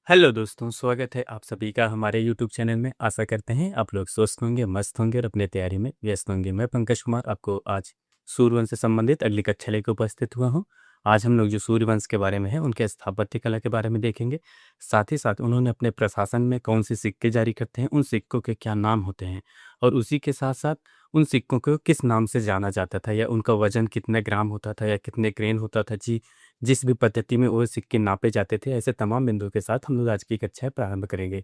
Hello दोस्तों, स्वागत है आप सभी का हमारे यूट्यूब चैनल में। आशा करते हैं आप लोग स्वस्थ होंगे, मस्त होंगे और अपने तैयारी में व्यस्त होंगे। मैं पंकज कुमार आपको आज सूर्यवंश से संबंधित अगली कक्षा लेकर उपस्थित हुआ हूँ। आज हम लोग जो सूर्यवंश के बारे में है उनके स्थापत्य कला के बारे में देखेंगे। साथ ही साथ उन्होंने अपने प्रशासन में कौन से सिक्के जारी करते हैं, उन सिक्कों के क्या नाम होते हैं और उसी के साथ साथ उन सिक्कों को किस नाम से जाना जाता था या उनका वजन कितने ग्राम होता था या कितने ग्रेन होता था जी। जिस भी पद्धति में वो सिक्के नापे जाते थे, ऐसे तमाम बिंदुओं के साथ हम लोग आज की कक्षा प्रारंभ करेंगे।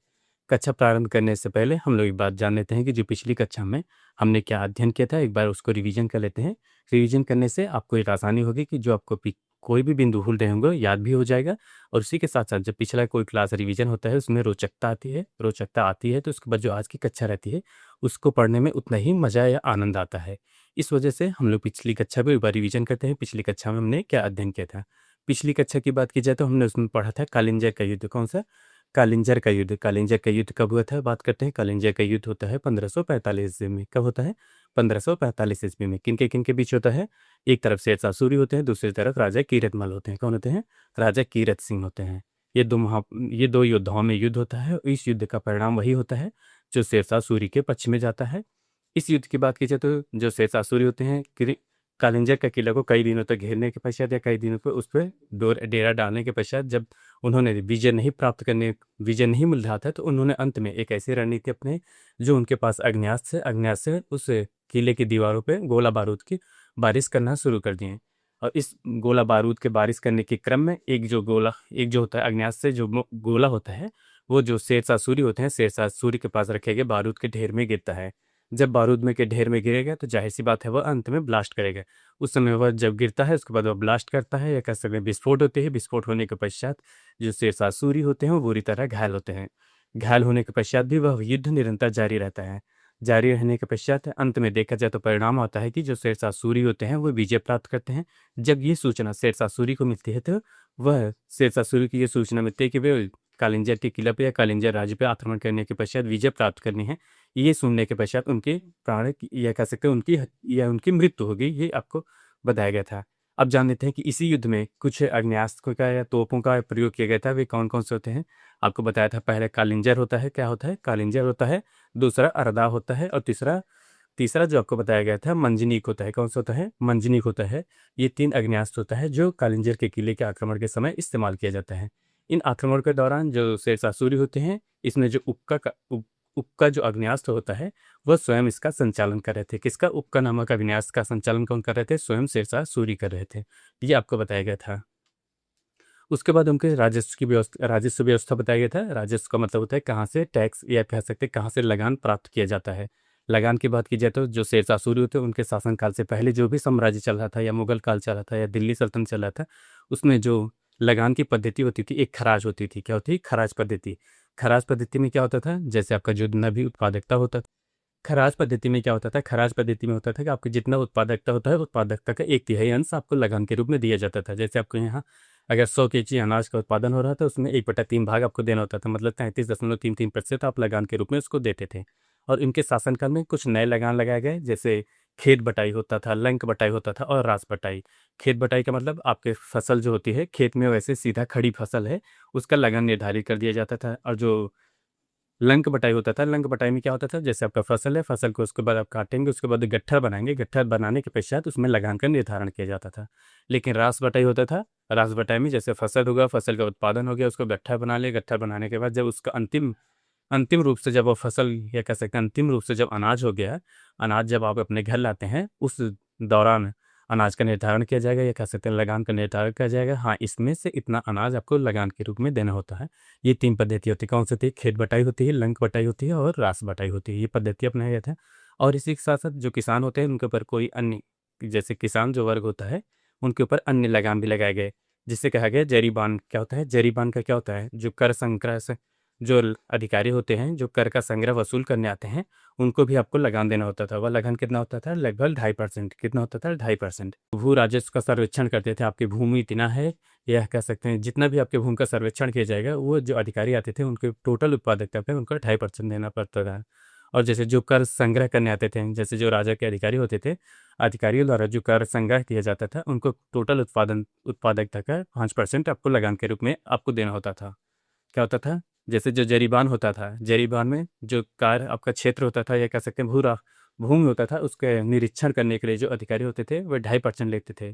कक्षा प्रारंभ करने से पहले हम लोग एक बात जान लेते हैं कि जो पिछली कक्षा में हमने क्या अध्ययन किया था, एक बार उसको रिवीजन कर लेते हैं। रिवीजन करने से आपको एक आसानी होगी कि जो आपको कोई भी बिंदु भूल रहे होंगे याद भी हो जाएगा। और उसी के साथ साथ जब पिछला कोई क्लास रिवीजन होता है उसमें रोचकता आती है, तो उसके बाद जो आज की कक्षा रहती है उसको पढ़ने में उतना ही मज़ा या आनंद आता है। इस वजह से हम लोग पिछली कक्षा में एक बार रिवीजन करते हैं। पिछली कक्षा में हमने क्या अध्ययन किया था। पिछली कक्षा की बात की जाए तो हमने उसमें पढ़ा था कालिंजर का युद्ध। कौन सा? कालिंजर का युद्ध। कालिंजर का युद्ध कब हुआ था बात करते हैं। कालिंजर का युद्ध होता है 1545 ईस्वी में। कब होता है? 1545 ईस्वी में। किन के बीच होता है? एक तरफ शेरशाह सूरी होते हैं, दूसरी तरफ राजा कीरतमल होते हैं। कौन होते हैं? राजा कीरत सिंह होते हैं। ये दो योद्धाओं में युद्ध होता है। इस युद्ध का परिणाम वही होता है जो शेरशाह सूरी के पक्ष में जाता है। इस युद्ध की बात की जाए तो जो शेरशाह सूरी होते हैं कालिंजर का किला को कई दिनों तक घेरने के पश्चात या कई दिनों पर उस पर डेरा डालने के पश्चात जब उन्होंने विजय नहीं मिल रहा था, तो उन्होंने अंत में एक ऐसी रणनीति अपने जो उनके पास अग्न्यास्त्र से उस किले की दीवारों पे गोला बारूद की बारिश करना शुरू कर दिए। और इस गोला बारूद के बारिश करने के क्रम में एक जो होता है अग्न्यास्त्र से जो गोला होता है, वो जो शेरशाह सूरी होते हैं, शेरशाह सूरी के पास रखे गए बारूद के ढेर में गिरता है। जब बारूद में के ढेर में गिरेगा तो जाहिर सी बात है वह अंत में ब्लास्ट करेगा। उस समय वह जब गिरता है उसके बाद वह ब्लास्ट करता है या कह सकते हैं विस्फोट होते हैं। विस्फोट होने के पश्चात जो शेरशाह सूरी होते हैं वो बुरी तरह घायल होते हैं। घायल होने के पश्चात भी वह युद्ध निरंतर जारी रहता है। जारी रहने के पश्चात अंत में देखा जाए तो परिणाम आता है कि जो शेरशाह सूरी होते हैं वो विजय प्राप्त करते हैं। जब ये सूचना शेरशाह सूरी को मिलती है तो वह शेरशाह सूरी की ये सूचना मिलती है कि वे कालिंजर के किला पे या कालिंजर राज्य पे आक्रमण करने के पश्चात विजय प्राप्त करनी है। ये सुनने के पश्चात उनके प्राण या कह सकते हैं उनकी मृत्यु हो गई, ये आपको बताया गया था। अब जान लेते हैं कि इसी युद्ध में कुछ आग्नेयास्त्र का या तोपों का प्रयोग किया गया था। वे कौन कौन से होते हैं आपको बताया था। पहले कालिंजर होता है। क्या होता है? कालिंजर होता है। दूसरा अरदा होता है और तीसरा तीसरा जो आपको बताया गया था मंजनीक होता है। कौन सा होता है? मंजनीक होता है। ये 3 आग्नेयास्त्र होता है जो कालिंजर के किले के आक्रमण के समय इस्तेमाल किया जाता है। इन आक्रमण के दौरान जो शेरशाह सूरी होते हैं, इसमें जो उपका जो आग्नेयास्त्र होता है वह स्वयं इसका संचालन कर रहे थे। किसका? उपका नामक आग्नेयास्त्र का संचालन कौन कर रहे थे? स्वयं शेरशाह सूरी कर रहे थे। ये आपको बताया गया था। उसके बाद उनके राजस्व व्यवस्था बताया गया था। राजस्व का मतलब होता है कहाँ से टैक्स या कह सकते हैं कहाँ से लगान प्राप्त किया जाता है। लगान की बात की जाए तो जो शेरशाह सूरी होते हैं उनके शासनकाल से पहले जो भी साम्राज्य चल रहा था या मुगल काल चल रहा था या दिल्ली सल्तनत चल रहा था, उसमें जो लगान की पद्धति होती थी, एक खराज होती थी। क्या होती? खराज पद्धति। खराज पद्धति में क्या होता था? जैसे आपका जितना भी उत्पादकता होता था, खराज पद्धति में क्या होता था? खराज पद्धति में होता था कि आपकी जितना उत्पादकता होता है, उत्पादकता का 1/3 अंश आपको लगान के रूप में दिया जाता था। जैसे आपको यहाँ अगर 100 केजी अनाज का उत्पादन हो रहा था, उसमें 1/3 भाग आपको देना होता था, मतलब 33.33% आप लगान के रूप में उसको देते थे। और इनके शासनकाल में कुछ नए लगान लगाए गए, जैसे खेत बटाई होता था, लंक बटाई होता था और रास बटाई। खेत बटाई का मतलब आपके फसल जो होती है खेत में, वैसे सीधा खड़ी फसल है, उसका लगान निर्धारित कर दिया जाता था। और जो लंक बटाई होता था, लंक बटाई में क्या होता था? जैसे आपका फसल है, फसल को उसके बाद आप काटेंगे, उसके बाद गट्ठर बनाएंगे, गट्ठर बनाने के पश्चात उसमें लगान का निर्धारण किया जाता था। लेकिन रास बटाई होता था। रास बटाई में जैसे फसल होगा, फसल का उत्पादन हो गया, उसको गट्ठर बना लिया, गट्ठर बनाने के बाद जब उसका अंतिम अंतिम रूप से जब वो फसल या कह सकते हैं अंतिम रूप से जब अनाज हो गया, अनाज जब आप अपने घर लाते हैं उस दौरान अनाज का निर्धारण किया जाएगा या कह सकते हैं लगान का निर्धारण किया जाएगा। हाँ, इसमें से इतना अनाज आपको लगान के रूप में देना होता है। ये 3 पद्धति होती है। कौन सी थी? खेत बटाई होती है, लंक बटाई होती है और रास बटाई होती है। ये पद्धति अपनाया गया था। और इसी के साथ साथ जो किसान होते हैं उनके ऊपर कोई अन्य, जैसे किसान जो वर्ग होता है उनके ऊपर अन्य लगान भी लगाए गए, जिससे कहा गया जरीबान। क्या होता है? जरीबान का क्या होता है? जो कर संग्रह से जो अधिकारी होते हैं जो कर का संग्रह वसूल करने आते हैं, उनको भी आपको लगान देना होता था। वह लगान कितना होता था? लगभग 2.5%। कितना होता था? 2.5%। भू राजस्व का सर्वेक्षण करते थे। आपकी भूमि इतना है, यह कह सकते हैं जितना भी आपके भूमि का सर्वेक्षण किया जाएगा, वो जो अधिकारी आते थे उनके टोटल उत्पादकता पे उनको 2.5% देना पड़ता था। और जैसे जो कर संग्रह करने आते थे, जैसे जो राजा के अधिकारी होते थे, अधिकारियों द्वारा जो कर संग्रह किया जाता था, उनको टोटल उत्पादकता का 5% आपको लगान के रूप में आपको देना होता था। क्या होता था, जैसे जो जरीबान होता था, जरीबान में जो कार्य आपका क्षेत्र होता था या कह सकते हैं भूमि होता था, उसके निरीक्षण करने के लिए जो अधिकारी होते थे वह 2.5% लेते थे।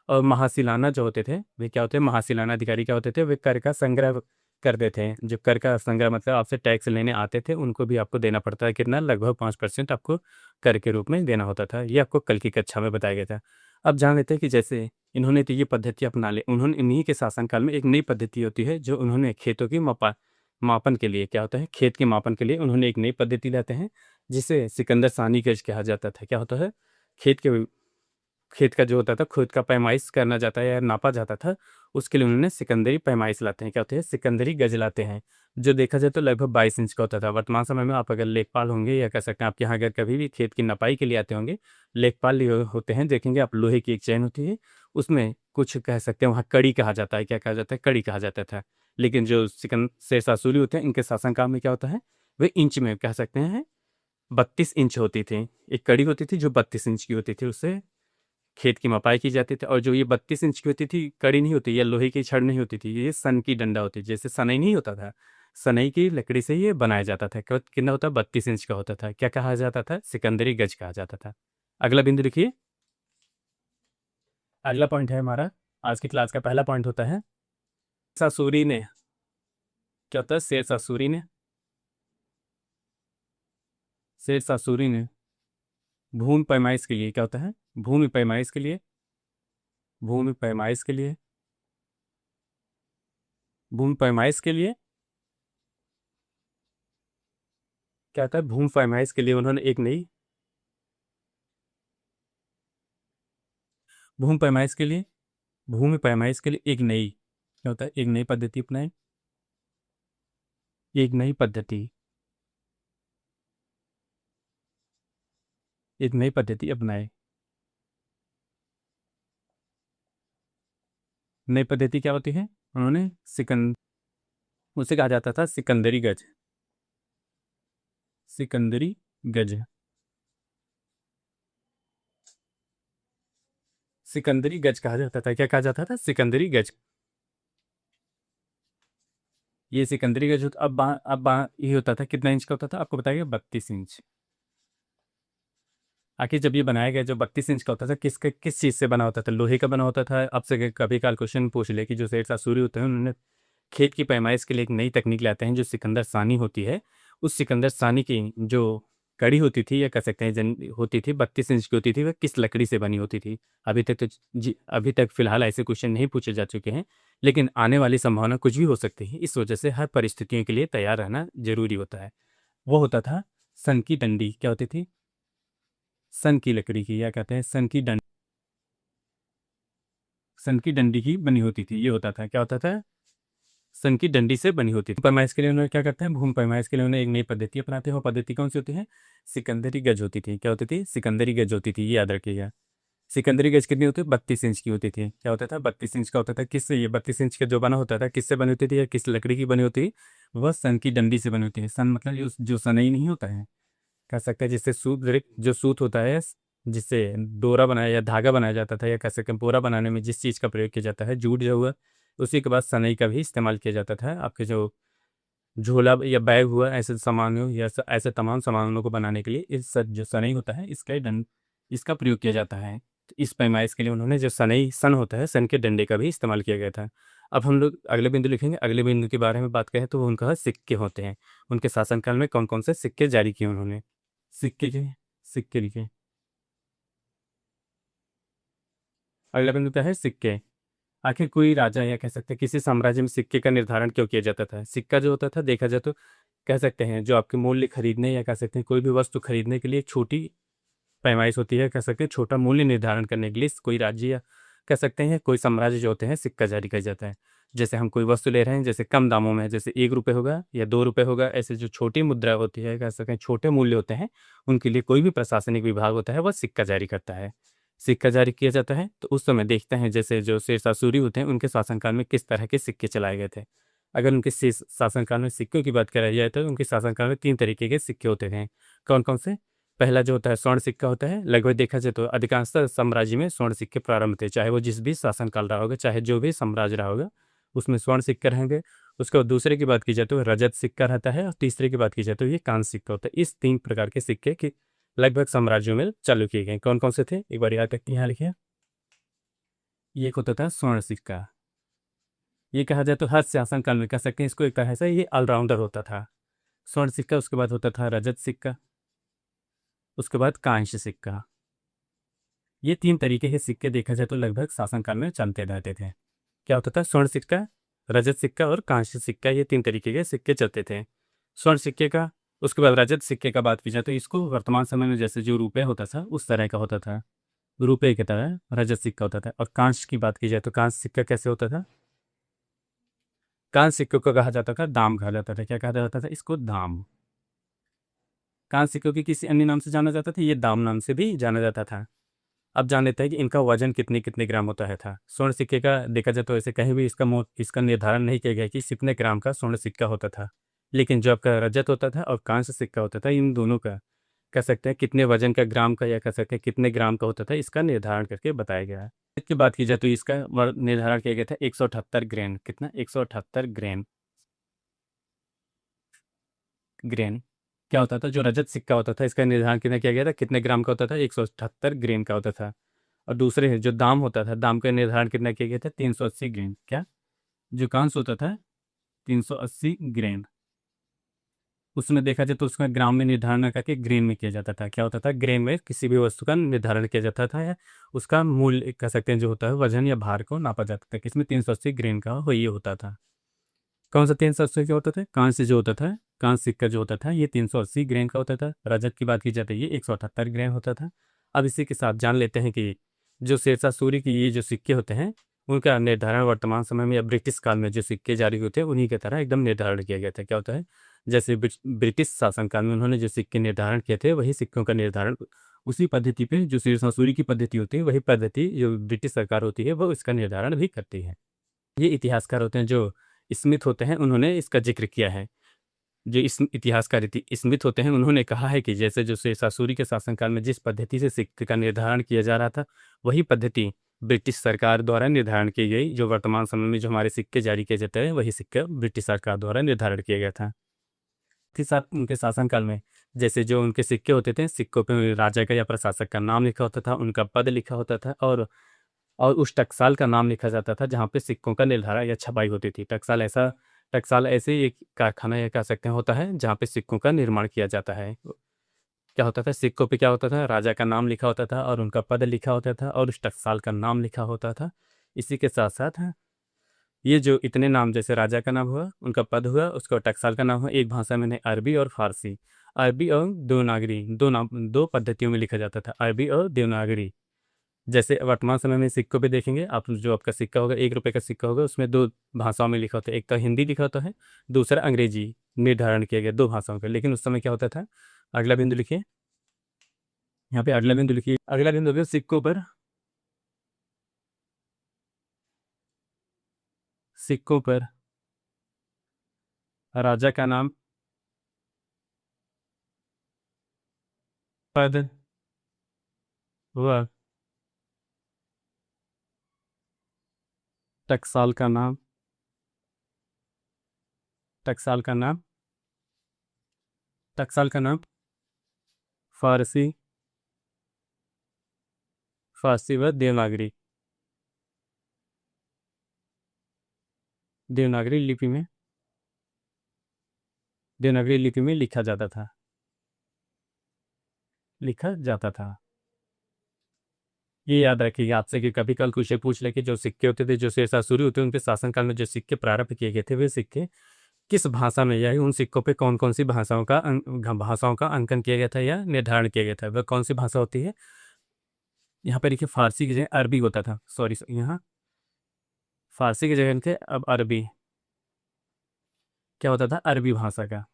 और महासिलाना जो होते थे वे क्या होते हैं, महासिलाना अधिकारी क्या होते थे, वे कर का संग्रह करते थे। जो कर का संग्रह मतलब आपसे टैक्स लेने आते थे, उनको भी आपको देना पड़ता है कितना, लगभग 5% आपको कर के रूप में देना होता था। ये आपको कल की कक्षा में बताया गया था। अब जान लेते हैं कि जैसे इन्होंने तो ये पद्धति अपना ली, उन्होंने इन्हीं के शासनकाल में एक नई पद्धति होती है जो उन्होंने खेतों की मापन के लिए क्या होता है, खेत के मापन के लिए उन्होंने एक नई पद्धति लाते हैं जिसे सिकंदर सानी गज कहा जाता था। क्या होता है, खेत के खेत का जो होता था, खुद का पैमाइश करना जाता है या नापा जाता था, उसके लिए उन्होंने सिकंदरी पैमाइश लाते हैं। क्या होते हैं, सिकंदरी गज लाते हैं, जो देखा जाए तो लगभग 22 इंच का होता था। वर्तमान समय में आप अगर लेखपाल होंगे या कह सकते हैं आपके यहाँ अगर कभी भी खेत की नपाई के लिए आते होंगे, लेखपाल होते हैं, देखेंगे आप लोहे की एक चैन होती है, उसमें कुछ कह सकते हैं वहाँ कड़ी कहा जाता है। क्या कहा जाता है, कड़ी कहा जाता था। लेकिन जो शेरशाह सूरी होते हैं, इनके शासनकाल में क्या होता है, वे इंच में कह सकते हैं 32 इंच होती थी। एक कड़ी होती थी जो 32 इंच की होती थी, उससे खेत की मपाई की जाती थी। और जो ये 32 इंच की होती थी, कड़ी नहीं होती, या लोहे की छड़ नहीं होती थी, ये सन की डंडा होती थी। जैसे सनई नहीं होता था, सनई की लकड़ी से ये बनाया जाता था। कितना होता, 32 इंच का होता था। क्या कहा जाता था, सिकंदरी गज कहा जाता था। अगला बिंदु लिखिए। अगला पॉइंट है हमारा आज की क्लास का पहला पॉइंट होता है, सासूरी ने क्या होता है, शेर सासूरी ने, शेर सासूरी ने भूमि पैमाइश के लिए क्या होता है, भूमि पैमाइश के लिए, भूमि पैमाइश के लिए, भूमि पैमाइश के लिए क्या होता है, भूमि पैमाइश के लिए उन्होंने एक नई, भूमि पैमाइश के लिए, भूमि पैमाइश के लिए एक नई क्या होता है, एक नई पद्धति अपनाई, एक नई पद्धति, एक नई पद्धति अपनाए। नई पद्धति क्या होती है, उन्होंने उसे कहा जाता था सिकंदरी गज, सिकंदरी गज, सिकंदरी गज कहा जाता था। क्या कहा जाता था, सिकंदरी गज। ये सिकंदरी गज ये होता था, कितना इंच का होता था आपको बताइए, 32 इंच। आखिर जब ये बनाया गया, जो 32 इंच का होता था, किस चीज़ से बना होता था, लोहे का बना होता था। अब से कभी काल क्वेश्चन पूछ ले कि जो शेरशाह सूरी होते हैं, उन्होंने खेत की पैमाइश के लिए एक नई तकनीक लाते हैं जो सिकंदर सानी होती है। उस सिकंदर सानी की जो कड़ी होती थी या कह सकते हैं जन होती थी, 32 इंच की होती थी, वह किस लकड़ी से बनी होती थी। अभी तक तो जी, अभी तक फिलहाल ऐसे क्वेश्चन नहीं पूछे जा चुके हैं, लेकिन आने वाली संभावना कुछ भी हो सकती है। इस वजह से हर परिस्थितियों के लिए तैयार रहना जरूरी होता है। वो होता था सन की डंडी। क्या होती थी, सन की लकड़ी की, या कहते हैं सन की डंडी की बनी होती थी। ये होता था, क्या होता था, सन की डंडी से बनी होती थी। पैमाइश के लिए उन्होंने क्या करते हैं, भूमि पैमाइश के लिए उन्होंने एक नई पद्धति अपनाते हैं। वो पद्धति कौन सी होती है, सिकंदरी गज होती थी। क्या होती थी, सिकंदरी गज होती थी, ये याद रखिएगा। सिकंदरी गज कितनी होती है, 32 इंच की होती थी। क्या होता था, 32 इंच का होता था। किससे, ये 32 इंच का जो बना होता था, किससे बनी होती थी या किस लकड़ी की बनी होती, वह सन की डंडी से बनी होती है। सन मतलब जो सनई नहीं होता है, कह सकते हैं जिससे सूत, जो सूत होता है, जिससे डोरा बनाया या धागा बनाया जाता था, या कह सकते हैं बोरा बनाने में जिस चीज़ का प्रयोग किया जाता है, जूट जो हुआ, उसी के बाद सनई का भी इस्तेमाल किया जाता था। आपके जो झोला या बैग हुआ, ऐसे सामान हो या ऐसे तमाम सामानों को बनाने के लिए इस जो सनई होता है, इसका प्रयोग किया जाता है। तो इस पैमाइश के लिए उन्होंने जो सन होता है, सन के डंडे का भी इस्तेमाल किया गया था। अब हम लोग अगले बिंदु लिखेंगे। अगले बिंदु के बारे में बात करें तो वो उनका सिक्के होते हैं। उनके शासनकाल में कौन कौन से सिक्के जारी किए उन्होंने, सिक्के के, सिक्के लिखे। अगला बिंदु क्या है, सिक्के। आखिर कोई राजा या कह सकते हैं किसी साम्राज्य में सिक्के का निर्धारण क्यों किया जाता था। सिक्का जो होता था, देखा जाए तो कह सकते हैं जो आपके मूल्य खरीदने या कह सकते हैं कोई भी वस्तु खरीदने के लिए एक छोटी पैमाइश होती है, कह सकते हैं छोटा मूल्य निर्धारण करने के लिए कोई राज्य या कह सकते हैं कोई साम्राज्य जो होते हैं, सिक्का जारी किया जाता है। जैसे हम कोई वस्तु ले रहे हैं, जैसे कम दामों में, जैसे 1 रुपये होगा या 2 रुपये होगा, ऐसे जो छोटी मुद्रा होती है, कह सकते हैं छोटे मूल्य होते हैं, उनके लिए कोई भी प्रशासनिक विभाग होता है वह सिक्का जारी करता है, सिक्का जारी किया जाता है। तो उस समय देखते हैं जैसे जो शेरशाह सूरी होते हैं, उनके शासनकाल में किस तरह के सिक्के चलाए गए थे। अगर उनके शासनकाल में सिक्कों की बात करा जाए तो उनके शासनकाल में 3 तरीके के सिक्के होते हैं। कौन कौन से, पहला जो होता है स्वर्ण सिक्का होता है। लगभग देखा जाए तो अधिकांशतः साम्राज्य में स्वर्ण सिक्के प्रारंभ थे, चाहे वो जिस भी शासनकाल रहा होगा, चाहे जो भी साम्राज्य रहा होगा, उसमें स्वर्ण सिक्के रहेंगे। उसके बाद दूसरे की बात की जाए तो रजत सिक्का रहता है, और तीसरे की बात की जाए तो ये कांस्य सिक्का होता है। इस 3 प्रकार के सिक्के के लगभग साम्राज्यों में चालू किए गए। कौन कौन से थे, एक बार याद रखिए, यहाँ लिखिए। ये एक होता था स्वर्ण सिक्का। ये कहा जाए तो हर शासन काल में कह सकते हैं इसको, एक तरह से ये ऑलराउंडर होता था। स्वर्ण सिक्का, उसके बाद होता था रजत सिक्का, उसके बाद कांस्य सिक्का। ये 3 तरीके के सिक्के देखा जाए तो लगभग शासनकाल में चलते रहते थे। क्या होता था, स्वर्ण सिक्का, रजत सिक्का और कांस्य सिक्का, ये 3 तरीके के सिक्के चलते थे। स्वर्ण सिक्के का, उसके बाद रजत सिक्के का बात की जाए तो इसको वर्तमान समय में जैसे जो रुपये होता था उस तरह का होता था, रुपये की तरह रजत सिक्का होता था। और कांस्य की बात की जाए तो कांस्य सिक्का कैसे होता था, कांस्य सिक्कों को कहा जाता था दाम, कहा जाता था। क्या कहा जाता था इसको, दाम। कांस्य सिक्कों की किसी अन्य नाम से जाना जाता था, ये दाम नाम से भी जाना जाता था। अब जान लेते हैं कि इनका वजन कितने कितने ग्राम होता है था। स्वर्ण सिक्के का देखा जाए तो ऐसे कहीं भी इसका निर्धारण नहीं किया गया कि कितने ग्राम का स्वर्ण सिक्का होता था। लेकिन जो आपका रजत होता था और कांस्य सिक्का होता था, इन दोनों का कह सकते हैं कितने वजन का, ग्राम का, या कह सकते हैं कितने ग्राम का होता था, इसका निर्धारण करके बताया गया है। इसकी बात की जाए तो इसका निर्धारण किया गया था 178 ग्रेन। कितना, 178 ग्रेन। ग्रेन क्या होता था, जो रजत सिक्का होता था इसका निर्धारण कितना किया गया था, कितने ग्राम का होता था, 178 ग्रेन का होता था। और दूसरे है जो दाम होता था, दाम का निर्धारण कितना किया गया था, 380 ग्रेन। क्या, जो कांस्य होता था 380 ग्रेन, उसमें देखा जाए तो उसका ग्राम में निर्धारण करके ग्रेन में किया जाता था। क्या होता था, ग्रेन में किसी भी वस्तु का निर्धारण किया जाता था, या उसका मूल्य कह सकते हैं जो होता है वजन या भार को नापा जाता था, किसमें 380 ग्रेन का हो ये होता था। कौन सा 380 का होता था, कांस्य जो होता था, कांस्य सिक्का जो होता था ये 380 ग्रेन का होता था। रजत की बात की जाती है ये 178 ग्रेन होता था। अब इसी के साथ जान लेते हैं कि जो शेरशाह सूरी की ये जो सिक्के होते हैं उनका निर्धारण वर्तमान समय में या ब्रिटिश काल में जो सिक्के जारी होते हैं उन्हीं की तरह एकदम निर्धारण किया गया था। क्या होता है, जैसे ब्रिटिश शासनकाल में उन्होंने जो सिक्के निर्धारण किए थे वही सिक्कों का निर्धारण उसी पद्धति पे, जो शेरशाह सूरी की पद्धति होती है वही पद्धति जो ब्रिटिश सरकार होती है वो इसका निर्धारण भी करती है। ये इतिहासकार होते हैं जो स्मिथ होते हैं, उन्होंने इसका जिक्र किया है। जो इस इतिहासकार स्मिथ होते हैं उन्होंने कहा है कि जैसे जो शेरशाह सूरी के शासनकाल में जिस पद्धति से सिक्के का निर्धारण किया जा रहा था वही पद्धति ब्रिटिश सरकार द्वारा निर्धारण की गई। जो वर्तमान समय में जो हमारे सिक्के जारी किए जाते हैं वही सिक्का ब्रिटिश सरकार द्वारा निर्धारण किया गया था। के साथ उनके शासनकाल में जैसे जो उनके सिक्के होते थे, सिक्कों पे राजा का या प्रशासक का नाम लिखा होता था, उनका पद लिखा होता था, और उस टकसाल का नाम लिखा जाता था जहाँ पे सिक्कों का निर्धारण या छपाई होती थी। टकसाल ऐसे एक कारखाना या कह सकते हैं होता है जहाँ पे सिक्कों का निर्माण किया जाता है। क्या होता था, सिक्कों पे क्या होता था, राजा का नाम लिखा होता था और उनका पद लिखा होता था और उस टकसाल का नाम लिखा होता था। इसी के साथ साथ ये जो इतने नाम, जैसे राजा का नाम हुआ, उनका पद हुआ, उसका टकसाल का नाम हुआ, एक भाषा में नहीं, अरबी और फारसी, अरबी और देवनागरी, दो नाम, दो पद्धतियों में लिखा जाता था, अरबी और देवनागरी। जैसे वर्तमान समय में सिक्कों पे देखेंगे आप, जो आपका सिक्का होगा 1 रुपये का सिक्का होगा उसमें 2 भाषाओं में लिखा होता है, एक तो हिंदी लिखा होता है, दूसरा अंग्रेजी निर्धारण किया गया 2 भाषाओं का। लेकिन उस समय क्या होता था, अगला बिंदु लिखिए, यहाँ पे अगला बिंदु लिखिए, अगला बिंदु हो गया सिक्कों पर राजा का नाम, पद व टकसाल का नाम, टकसाल का नाम, टकसाल का नाम फारसी, फारसी व देवनागरी, देवनागरी लिपि में, देवनागरी लिपि में लिखा जाता था, लिखा जाता था। ये याद रखिएगा आपसे कि कभी कल कुछ पूछ ले कि जो सिक्के होते थे, जो शेरशाह सूरी होते हैं, उनके शासनकाल में जो सिक्के प्रारंभ किए गए थे वे सिक्के किस भाषा में, या उन सिक्कों पे कौन कौन सी भाषाओं का अंकन किया गया था या निर्धारण किया गया था, वह कौन सी भाषा होती है। यहाँ पर देखिए फारसी की जगह अरबी होता था, सॉरी यहाँ फारसी की जगह थे, अब अरबी, क्या होता था, अरबी भाषा का,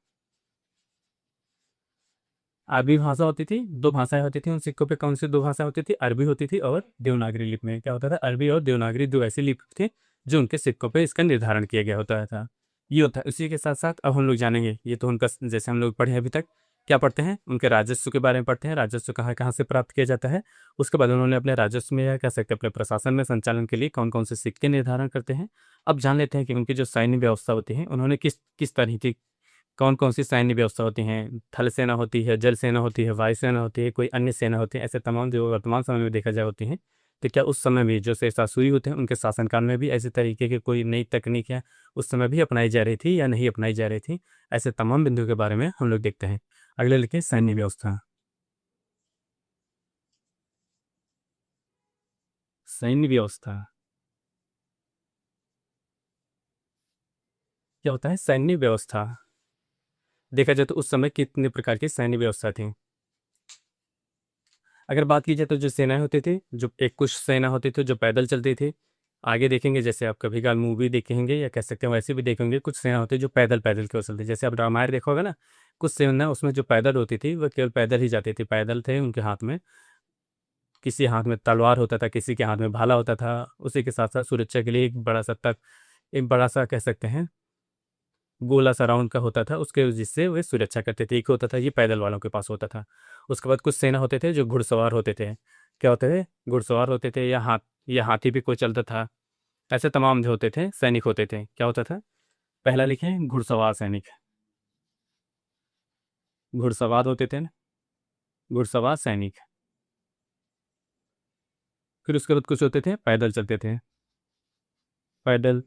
अरबी भाषा होती थी। 2 भाषाएं होती थी उन सिक्कों पे, कौन सी 2 भाषा होती थी, अरबी होती थी और देवनागरी लिपि में। क्या होता था, अरबी और देवनागरी 2 ऐसी लिपि थे जो उनके सिक्कों पे इसका निर्धारण किया गया होता था। ये होता है। उसी के साथ साथ अब हम लोग जानेंगे, ये तो उनका जैसे हम लोग पढ़े अभी तक क्या पढ़ते हैं, उनके राजस्व के बारे में पढ़ते हैं, राजस्व कहाँ कहाँ से प्राप्त किया जाता है। उसके बाद उन्होंने अपने राजस्व में या कह सकते हैं अपने प्रशासन में संचालन के लिए कौन कौन से सिक्के निर्धारण करते हैं। अब जान लेते हैं कि उनकी जो सैन्य व्यवस्था होती है उन्होंने किस किस तरह की कौन कौन सी सैन्य व्यवस्था होती हैं। थल सेना होती है, जल सेना होती है, वायु सेना होती है, कोई अन्य सेना होती है, ऐसे तमाम जो वर्तमान समय में देखा जाए होती हैं। तो क्या उस समय भी जो शेरशाह सूरी होते हैं उनके शासनकाल में भी ऐसे तरीके की कोई नई तकनीक है उस समय भी अपनाई जा रही थी या नहीं अपनाई जा रही थी। ऐसे तमाम बिंदुओं के बारे में हम लोग देखते हैं। अगले लिखिए सैन्य व्यवस्था। सैन्य व्यवस्था क्या होता है? सैन्य व्यवस्था देखा जाए तो उस समय कितने प्रकार की सैन्य व्यवस्था थी। अगर बात की जाए तो जो सेनाएं होती थी, जो एक कुछ सेना होती थी जो पैदल चलती थी। आगे देखेंगे जैसे आप कभी कभार मूवी देखेंगे या कह सकते हैं वैसे भी देखेंगे, कुछ सेना होती है जो पैदल पैदल केवल चलती, जैसे आप रामायण देखा होगा ना। कुछ सेना उसमें जो पैदल होती थी वह केवल पैदल ही जाती थी, पैदल थे उनके हाथ में, किसी हाथ में तलवार होता था, किसी के हाथ में भाला होता था। उसी के साथ साथ सुरक्षा के लिए एक बड़ा सा तक, एक बड़ा सा कह सकते हैं गोला सा राउंड का होता था, उसके जिससे वे सुरक्षा करते थे। एक होता था ये पैदल वालों के पास होता था। उसके बाद कुछ सेना होते थे जो घुड़सवार होते थे। क्या होते थे? घुड़सवार होते थे, या हाथी भी कोई चलता था। ऐसे तमाम जो होते थे सैनिक होते थे। क्या होता था? पहला लिखे घुड़सवार सैनिक, घुड़सवार होते थे ना, घुड़सवार सैनिक। फिर उसके बाद कुछ होते थे पैदल चलते थे, पैदल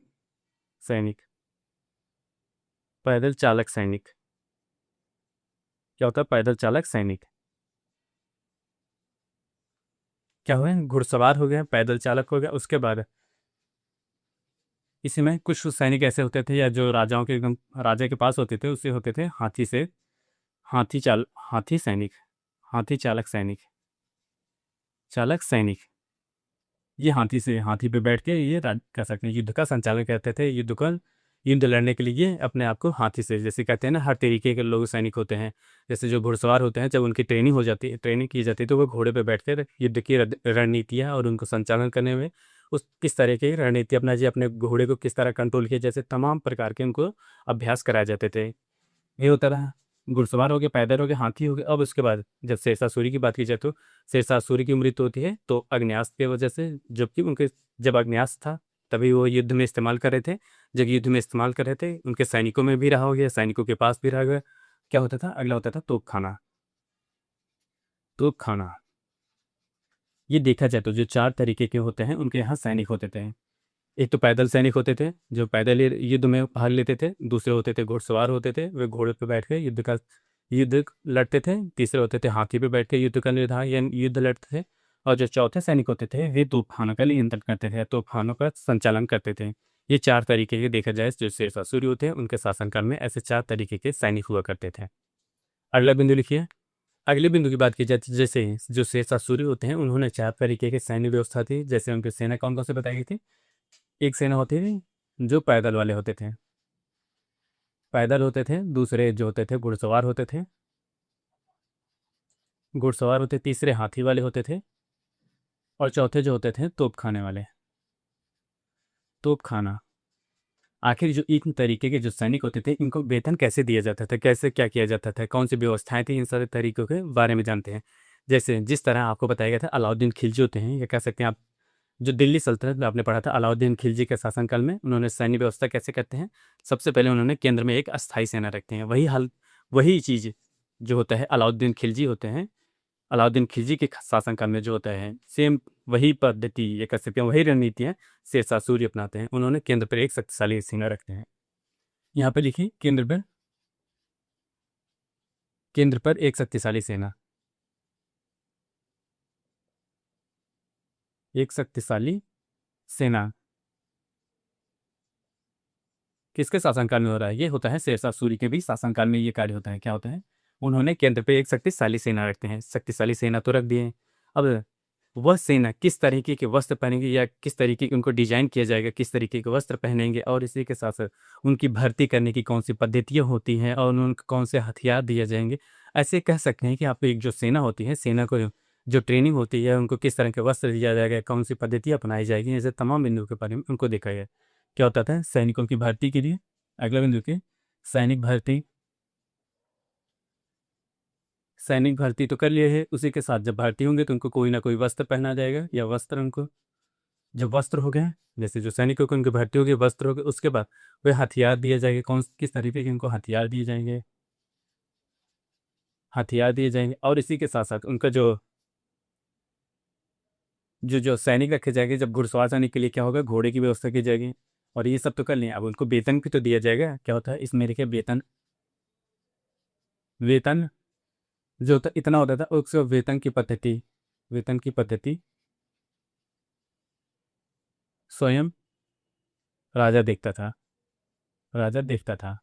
सैनिक, पैदल चालक सैनिक। क्या होता है? पैदल चालक सैनिक। क्या हुए? घुड़सवार हो गया, पैदल चालक हो गया। उसके बाद इसी में कुछ सैनिक ऐसे होते थे या जो राजाओं के एकदम राजा के पास होते थे, उससे होते थे हाथी से, हाथी चाल हाथी सैनिक, हाथी चालक सैनिक, चालक सैनिक। ये हाथी पे बैठ के ये कह सकते हैं युद्ध का संचालन करते थे। युद्ध लड़ने के लिए अपने आप को हाथी से, जैसे कहते हैं ना हर तरीके के लोग सैनिक होते हैं। जैसे जो घुड़सवार होते हैं जब उनकी ट्रेनिंग हो जाती है, ट्रेनिंग की जाती है, तो वो घोड़े पे बैठकर युद्ध की रणनीतियाँ और उनको संचालन करने में उस किस तरह की रणनीति अपना जी अपने घोड़े को किस तरह कंट्रोल किया, जैसे तमाम प्रकार के उनको अभ्यास कराए जाते थे। ये होता रहा। घुड़सवार हो गए, पैदल हो गए, हाथी हो गए। अब उसके बाद जब शेरशाह सूरी की बात की जाए तो शेरशाह सूरी की मृत्यु होती है तो अग्न्यास्त्र की वजह से, जबकि उनके जब अग्न्यास्त्र था तभी वो युद्ध में इस्तेमाल कर रहे थे। जब युद्ध में इस्तेमाल कर रहे थे उनके सैनिकों में भी रहा हो गया, सैनिकों के पास भी रह गया। क्या होता था? अगला होता था तोप खाना। तोप खाना, ये देखा जाए तो जो चार तरीके के होते हैं उनके यहाँ सैनिक होते थे। एक तो पैदल सैनिक होते थे जो पैदल ही युद्ध में भाग लेते थे। दूसरे होते थे घुड़सवार होते थे, वे घोड़े पे बैठ के युद्ध लड़ते थे। तीसरे होते थे हाथी पे बैठ के युद्ध का निर्धारण या युद्ध लड़ते थे। और जो चौथे सैनिक होते थे वे तोपखानों का नियंत्रण करते थे, तोपखानों का संचालन करते थे। ये चार तरीके के देखा जाए जो शेरशाह सूरी होते हैं उनके शासनकाल में ऐसे चार तरीके के सैनिक हुआ करते थे। अगला बिंदु लिखिए। अगले बिंदु की बात की जाए तो जैसे जो शेरशाह सूरी होते हैं उन्होंने चार तरीके के सैन्य व्यवस्था थी। जैसे उनकी सेना कौन कौन से बताई गई थी। एक सेना होती थी जो पैदल वाले होते थे, पैदल होते थे। दूसरे जो होते थे घुड़सवार होते थे, घुड़सवार होते। तीसरे हाथी वाले होते थे। और चौथे जो होते थे तोप खाने वाले, तोप खाना। आखिर जो इन तरीके के जो सैनिक होते थे इनको वेतन कैसे दिया जाता था, कैसे क्या किया जाता था, कौन सी व्यवस्थाएं थी, इन सारे तरीकों के बारे में जानते हैं। जैसे जिस तरह आपको बताया गया था अलाउद्दीन खिलजी होते हैं, या कह सकते हैं आप जो दिल्ली सल्तनत में आपने पढ़ा था अलाउद्दीन खिलजी के शासनकाल में उन्होंने सैन्य व्यवस्था कैसे करते हैं। सबसे पहले उन्होंने केंद्र में एक अस्थायी सेना रखते हैं। वही चीज़ जो होता है अलाउद्दीन खिलजी होते हैं। अलाउद्दीन खिलजी के शासनकाल में जो होता है सेम वही पद्धति, ये कह सकते हैं वही रणनीतियाँ शेरशाह सूरी अपनाते हैं। उन्होंने केंद्र पर एक शक्तिशाली सेना रखते हैं। यहाँ पे लिखिए केंद्र पर एक शक्तिशाली सेना, एक शक्तिशाली सेना किसके शासनकाल में हो रहा है? ये होता है शेरशाह सूरी के भी शासनकाल में ये कार्य होता है। क्या होता है? उन्होंने केंद्र पे एक शक्तिशाली सेना रखते हैं। शक्तिशाली सेना तो रख दिए। अब वह सेना किस तरीके के वस्त्र पहनेंगे या किस तरीके की उनको डिजाइन किया जाएगा, किस तरीके के वस्त्र पहनेंगे, और इसी के साथ साथ उनकी भर्ती करने की कौन सी पद्धतियाँ होती हैं और उनको कौन से हथियार दिए जाएंगे। ऐसे कह सकते हैं कि आप एक जो सेना होती है, सेना को जो ट्रेनिंग होती है, उनको किस तरह के वस्त्र दिया जाएगा, कौन सी पद्धति अपनाई जाएगी, ऐसे तमाम बिंदुओं के बारे में उनको देखा गया। क्या होता था? सैनिकों की भर्ती के लिए अगला बिंदु के सैनिक भर्ती, सैनिक भर्ती तो कर लिए है, उसी के साथ जब भर्ती होंगे तो उनको कोई ना कोई वस्त्र पहना जाएगा, या वस्त्र उनको जब वस्त्र हो गए, जैसे जो सैनिकों को उनकी भर्ती होगी, वस्त्र हो गए, उसके बाद वे हथियार दिए जाएंगे। कौन किस तरीके के उनको हथियार दिए जाएंगे, हथियार दिए जाएंगे। और इसी के साथ साथ उनका जो जो जो सैनिक रखे जाएंगे, जब घुड़सवार सैनिक के लिए क्या होगा, घोड़े की व्यवस्था की जाएगी। और ये सब तो कर लिया, अब उनको वेतन भी तो दिया जाएगा। क्या होता है इसमें लिखे वेतन, वेतन जो होता इतना होता था, उसको वेतन की पद्धति, वेतन की पद्धति स्वयं राजा देखता था, राजा देखता था।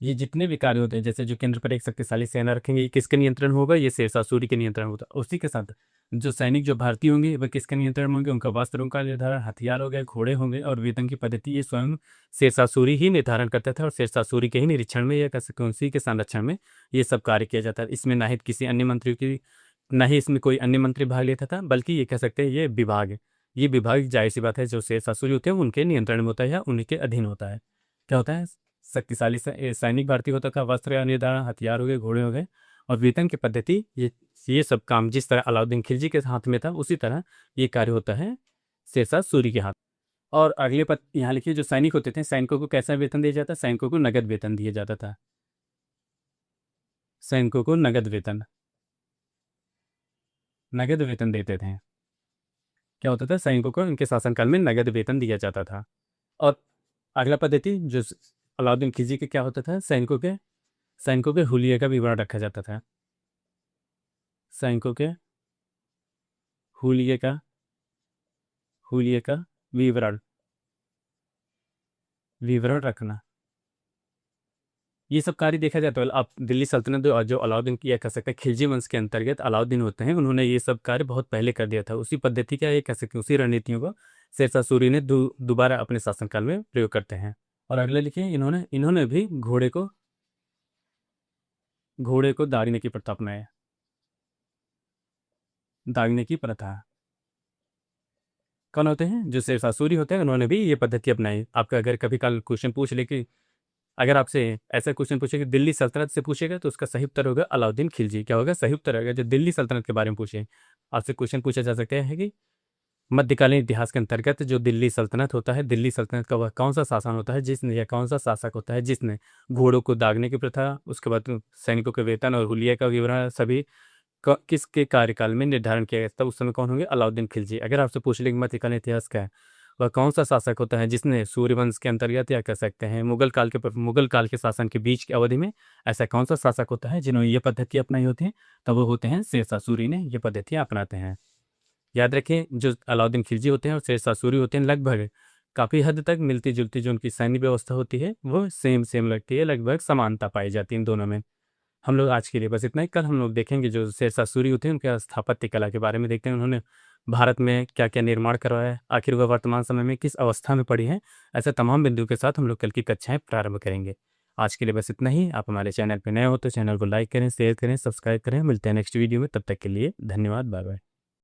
ये जितने भी कार्य होते हैं, जैसे जो केंद्र पर एक शक्तिशाली सेना रखेंगे, ये किसके नियंत्रण होगा, ये शेरशाह सूरी के नियंत्रण होता है। उसी के साथ जो सैनिक जो भारतीय होंगे वह किसके नियंत्रण में होंगे, उनका वस्त्रों का निर्धारण, हथियार हो गए, घोड़े होंगे, और वेतन की पद्धति ये स्वयं शेरशाह सूरी ही निर्धारण करता था। और शेरशाह सूरी के ही निरीक्षण में या कह सकते हैं उसी के संरक्षण में ये सब कार्य किया जाता है। इसमें ना ही किसी अन्य मंत्री की, ना ही इसमें कोई अन्य मंत्री भाग लेता था, बल्कि ये कह सकते हैं ये विभाग है। ये विभाग जाहिर सी बात है जो शेरशाह सूरी होते हैं उनके नियंत्रण में होता है या उन्हीं के अधीन होता है। क्या होता है, शक्तिशाली सैनिक भारतीय होता था, वस्त्र या निर्धारण, हथियार हो गए, घोड़े हो गए, और वेतन की पद्धति, ये सब काम जिस तरह अलाउद्दीन खिलजी के हाथ में था उसी तरह ये कार्य होता है शेरशाह सूरी के हाथ। और अगले पद यहाँ लिखिए, जो सैनिक होते थे, सैनिकों को कैसा वेतन दिया जाता, सैनिकों को नगद वेतन दिया जाता था। सैनिकों को नगद वेतन, नगद वेतन देते थे। क्या होता था, सैनिकों को उनके शासनकाल में नगद वेतन दिया जाता था। और अगला पद्धति जो अलाउद्दीन खिलजी के क्या होता था, सैनिकों के हुलिये का विवरण रखा जाता था। सैनिकों के हुलिये का, हुलिये का विवरण, विवरण रखना। ये सब कार्य देखा जाए तो आप दिल्ली सल्तनत जो अलाउद्दीन की, कह सकते हैं खिलजी वंश के अंतर्गत अलाउद्दीन होते हैं, उन्होंने ये सब कार्य बहुत पहले कर दिया था। उसी पद्धति का ये कह सकते हैं, उसी रणनीतियों को शेरशाह सूरी ने दोबारा अपने शासनकाल में प्रयोग करते हैं। और अगले लिखिए, इन्होंने इन्होंने भी घोड़े को दागने की प्रथा अपनाया, दागने की प्रथा। कौन होते हैं, जो शेरशाह सूरी होते हैं, उन्होंने भी ये पद्धति अपनाई। आपका अगर कभी कल क्वेश्चन पूछ ले कि, अगर आपसे ऐसा क्वेश्चन पूछे कि दिल्ली सल्तनत से पूछेगा, तो उसका सही उत्तर होगा अलाउद्दीन खिलजी। क्या होगा सही उत्तर होगा, जो दिल्ली सल्तनत के बारे में पूछे। आपसे क्वेश्चन पूछा जा सकता है कि मध्यकालीन इतिहास के अंतर्गत जो दिल्ली सल्तनत होता है, दिल्ली सल्तनत का वह कौन सा शासन होता है जिसने, या कौन सा शासक होता है जिसने घोड़ों को दागने की प्रथा, उसके बाद सैनिकों के वेतन और हुलिया का विवरण सभी किसके कार्यकाल में निर्धारण किया गया था, उस समय कौन होंगे, अलाउद्दीन खिलजी। अगर आपसे पूछ ले मध्यकालीन इतिहास का है, वह कौन सा शासक होता है जिसने सूर्यवंश के अंतर्गत, या कह सकते हैं मुगल काल के शासन के बीच की अवधि में ऐसा कौन सा शासक होता है जिन्होंने ये पद्धति अपनाई होती है, तब वो होते हैं शेरशाह सूरी ने ये पद्धतियाँ अपनाते हैं। याद रखें, जो अलाउद्दीन खिलजी होते हैं और शेरशाह सूरी होते हैं, लगभग काफ़ी हद तक मिलती जुलती जो उनकी सैन्य व्यवस्था होती है वो सेम सेम लगती है, लगभग समानता पाई जाती है इन दोनों में। हम लोग आज के लिए बस इतना ही। कल हम लोग देखेंगे जो शेरशाह सूरी होते हैं उनके स्थापत्य कला के बारे में देखते हैं, उन्होंने भारत में क्या क्या निर्माण करवाया है, आखिर वह वर्तमान समय में किस अवस्था में पड़ी है। ऐसे तमाम बिंदुओं के साथ हम लोग कल की कक्षाएं प्रारंभ करेंगे। आज के लिए बस इतना ही। आप हमारे चैनल पर नए हो तो चैनल को लाइक करें, शेयर करें, सब्सक्राइब करें। मिलते हैं नेक्स्ट वीडियो में, तब तक के लिए धन्यवाद, बाय बाय।